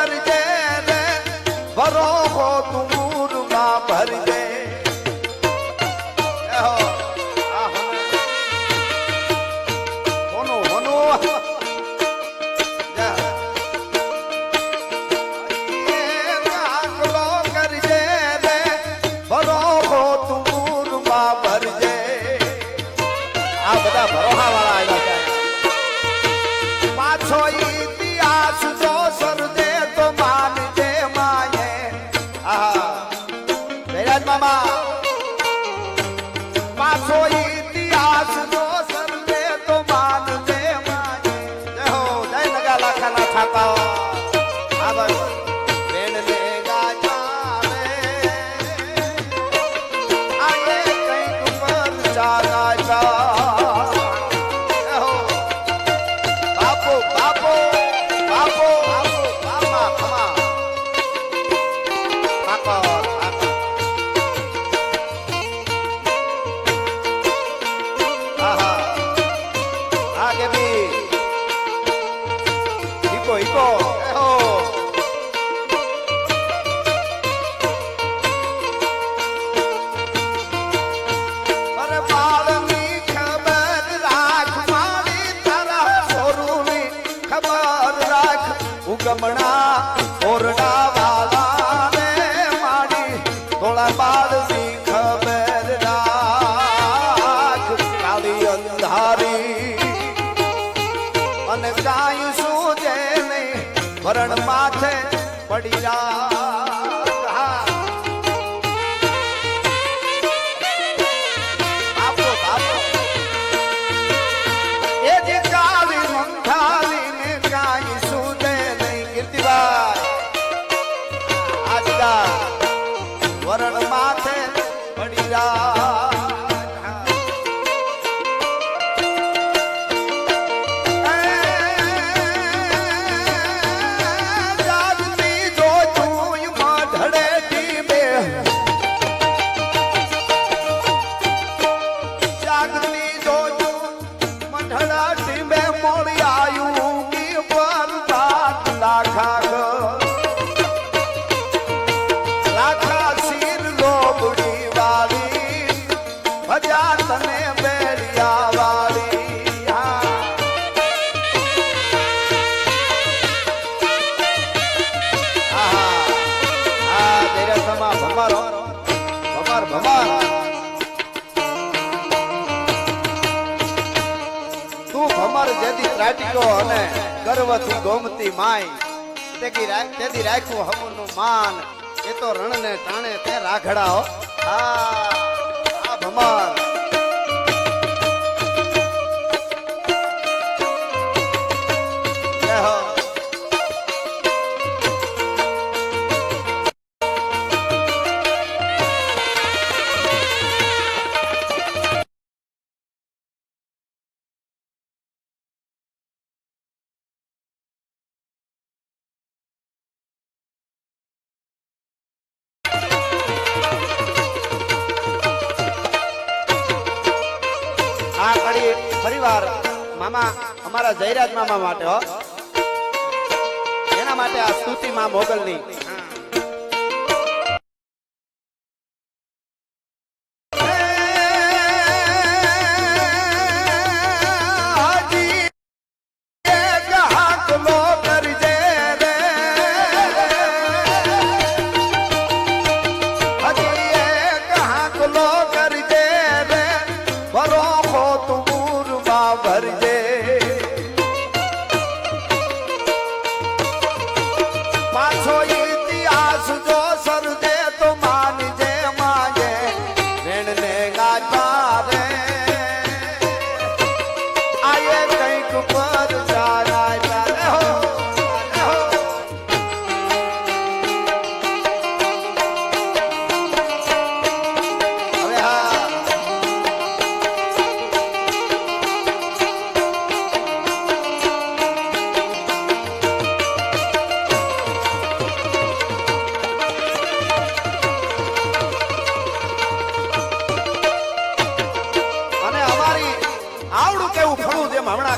કરજે રે ભરો હો તું મૂરમાં ભરજે ભરોહા વાળા આવ્યા છે પાછો ઇતિહાસ જો સરદે તો માનજે માયે આહા જયરાજ મામા પાછો ઇતિહાસ જો સરદે તો માનજે માયે જય હો જય નગા લાખાના છાતા આ બસ બેન ને ગાજાવે આયે કંઈક પર ચાલાયા ગમણા ઓરડા વાલા ને માડી થોડા બાળની ખબર રાખ કાળી અંધારી અને કાંઈ સૂજે નહીં વરણ માથે પડી રા વરણ માથે પડી જાગતી જો તું મઢડે ટીમે જાગતી જો તું મઢડા ટીમે મોડી આયું કી પર લાખા તને બેરિયા વાળી તું ભમર જેદી ત્રાટિકો અને ગર્વથી ગોમતી માય તેથી રાખ્યું હમનું માન એ તો રણને ટાણે તે રાખડા હો આ ભમર ફરીવાર મામા અમારા જયરાજ મામા માટે હો એના માટે આ સ્તુતિ માં મોગલની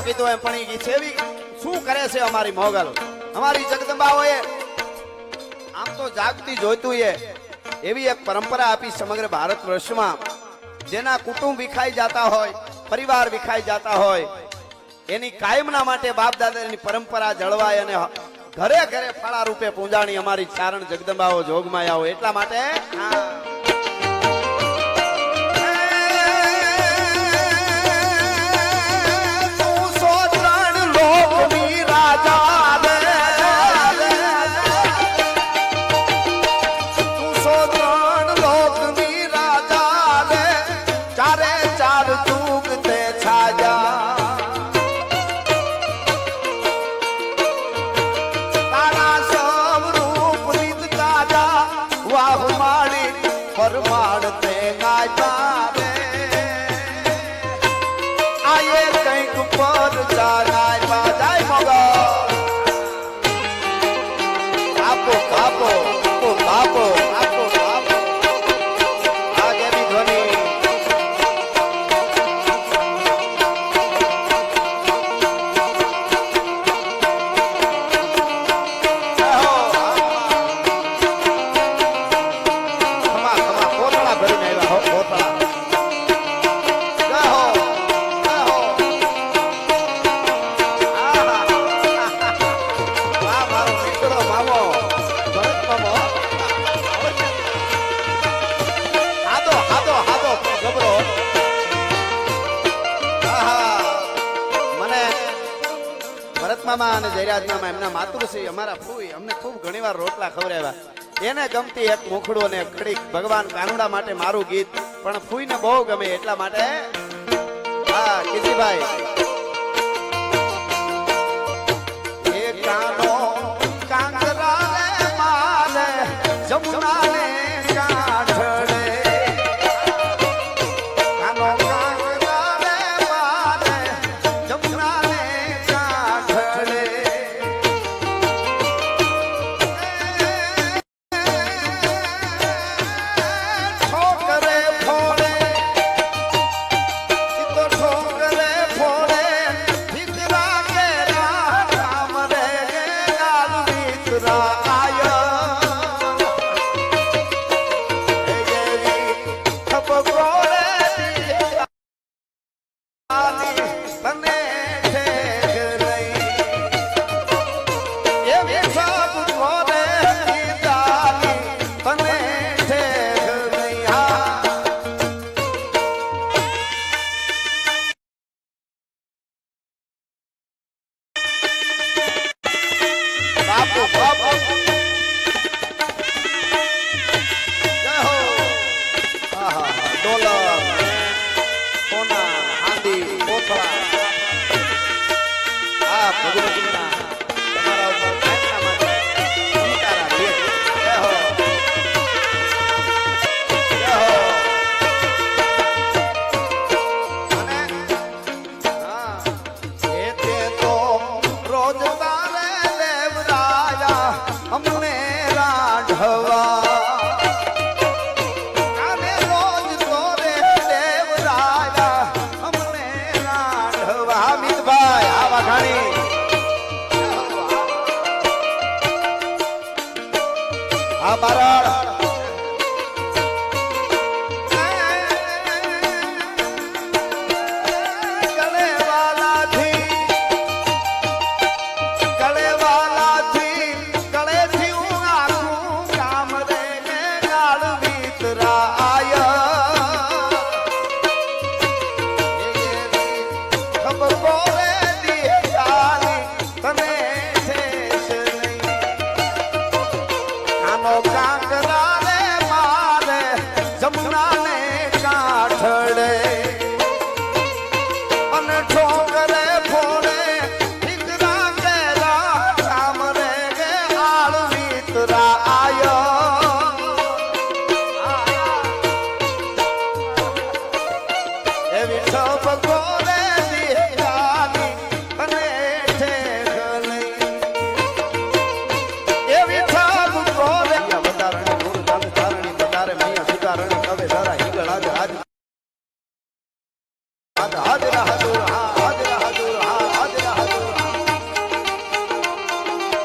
કીધું એમ પણ ઈ છેવી શું કરે છે અમારી મોગલ અમારી જગદંબાઓએ તો જાગતી જોઈતું એવી એક પરંપરા આપી સમગ્ર ભારત વર્ષમાં જેના કુટુંબ વિખાઈ જતા હોય પરિવાર વિખાઈ જતા હોય એની કાયમના માટે બાપ દાદાની પરંપરા જળવાય અને ઘરે ઘરે ફળા રૂપે પૂજાણી અમારી ચારણ જગદંબાઓ જોગમાયાઓ એટલા માટે પરમાડતે ગાતા રે આયે કંઈક પર જાનાય બાજાય મગા કાપો કાપો કાપો કાપો કાપો આગે બી ધ્વનિ મામા અને જયરાજ મામા એમના માતૃશ્રી અમારા ફૂઈ અમને ખૂબ ઘણીવાર રોટલા ખવડાવ્યા એને ગમતી એક મુખડું અને કડીક ભગવાન કાનુડા માટે મારું ગીત પણ ફૂઈને બહુ ગમે એટલા માટે હા કીજીભાઈ એ કાનો કાંકરા રે માને જમુના ને કાઠડે કાનો કાંકરા રે માને જમુના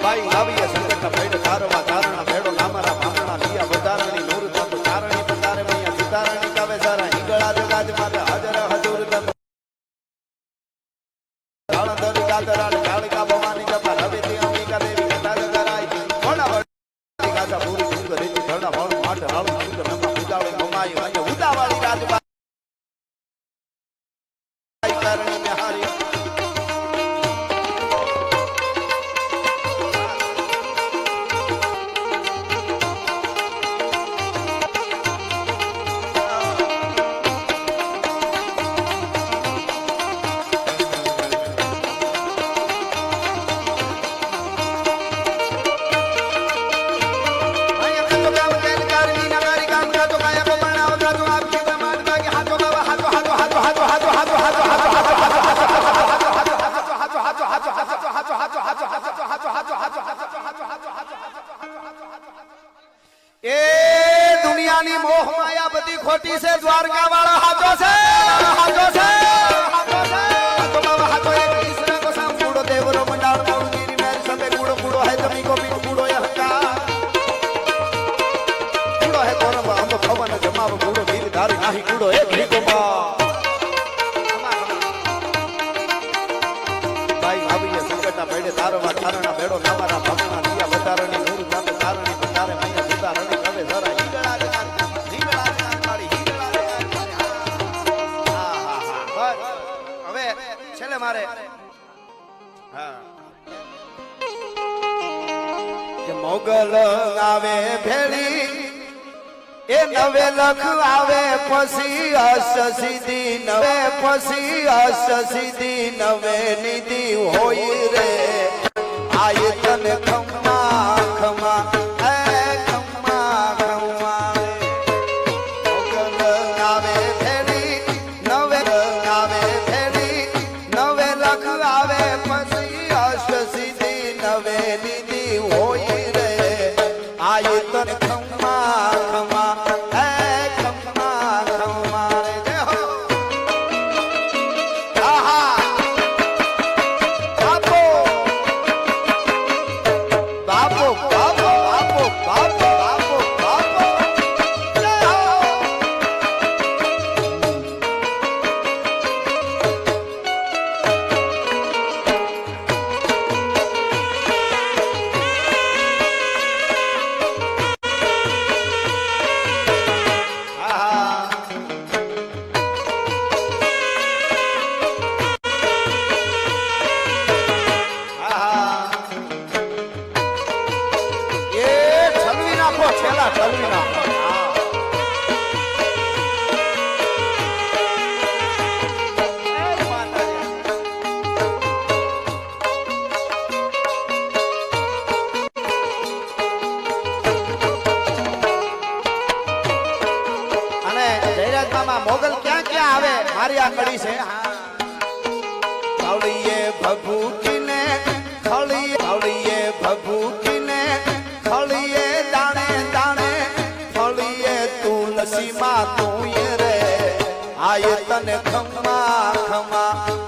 ભાઈ લાવીએ સંકટ ભેડ તારવા તારણા ભેડો નામારા કરણી બિહારી એ દુનિયાની મોહ માયા બધી ખોટી છે દ્વારકા વાળો હાચો છે હાચો છે હાચો છે હાચો બાબા હાચો એક ઈસરા કો સામ કૂડો દેવરો મંડાળ કૂડો ગીરી મેર સબે કૂડો કૂડો હે તમી કો પી કૂડો એ હકા કૂડો હે કોરમ હમ ખવન જમાવ કૂડો ગીરી ધારી નાહી કૂડો એ ભીકો બા ભાઈ ભાભીએ સંકટા પડે તારો માં તારણા બેડો નામારા ભગના દિયા વધારણી નૂર નામ તારણી તારે મૈયા સુધારણી કવે જરા હીગળા મારી હીગળા હા બસ હવે છેલ્લે મારે હા કે મોગલ આવે ભેળી એ નવે લખ આવે પછી અસ સીધી નવે પછી અસ સીધી નવે નિધિ હોય રે આય તને ખમ્મા ખમ્મા એ ખમ્મા ખમ્મા મોગલ આવે ભેળી નવે આવે ભેળી નવે લખ આવે પછી અસ સીધી નવે નિધિ હોય રે આય તને ખમ્મા ખમ્મા મોગલ ક્યાં ક્યાં આવે મારી આ કડી છે ખળીએ ભભૂકીને ખળીએ ભભૂકીને ખળીએ દાણે દાણે ખળીએ તુલસી માં તું રે આય તને ખમ્મા ખમ્મા